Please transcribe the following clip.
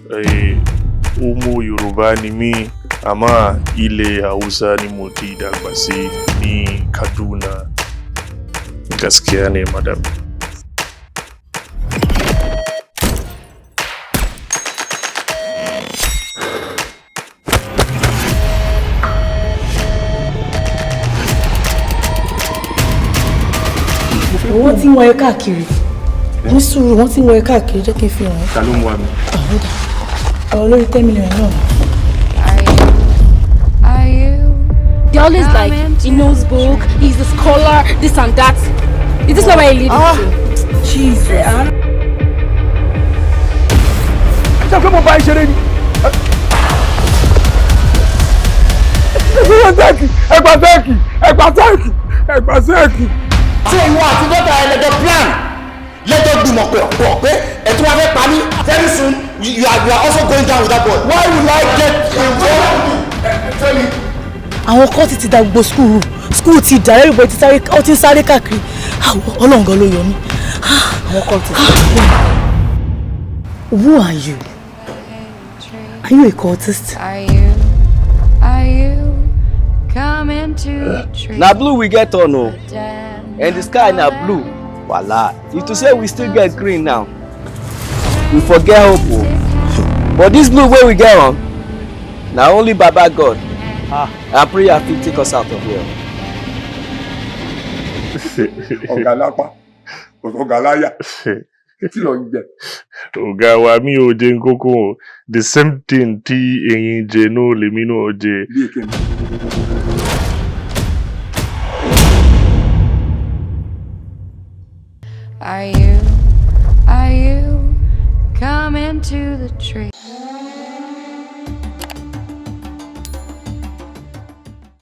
Ọmọ Yoruba ni mí, àmọ́ ilẹ̀ Hausa ni mo ti dàgbà sí ní Kaduna. Gaskiya ne, madam. Wọ́n ti ń wọ ẹ káàkiri. Ní sùúrù, wọ́n ti ń wọ ẹ káàkiri, jẹ́ kí n fi hàn ẹ́. Ta ló mú wa mi? Ọ̀rọ̀ lórí 10 million náà. They always like, he knows book, he's a scholar, this and that. Is this not where he lives? Jesus. Ṣé pé mo bá ìṣeré ni? Ẹgbà sẹ́ẹ̀kì. Ṣé ìwọ àti dọ́tà ẹlẹ́jọ́ plan lẹ́jọ́ gbìmọ̀ pé ẹ̀tún wa fẹ́ pa mí very soon you are also going down with that boy. Why would I get involved? Tell me. Àwọn kan ti da gbogbo school ti dà everybody ti sáré káàkiri. Ọlọ́run gan ló yọ mí. Àwọn kan ti. Who are you? Are you a cultist? Are you coming to the tree? Na blue we get on o, and the sky na blue. Voila. If to say we still get green now, we forget hope o. But this blue wey we get on, na only Baba God. I pray I fit take us out of here. Ọ̀gá lápá, ọ̀gá láyà. Kí ló ń jẹ? Ọ̀gá wa mi ò jẹ nkókó o. The same thing tí ẹ̀yin jẹ náà lèmi náà jẹ. Bí èké mi. Are you coming to the tree?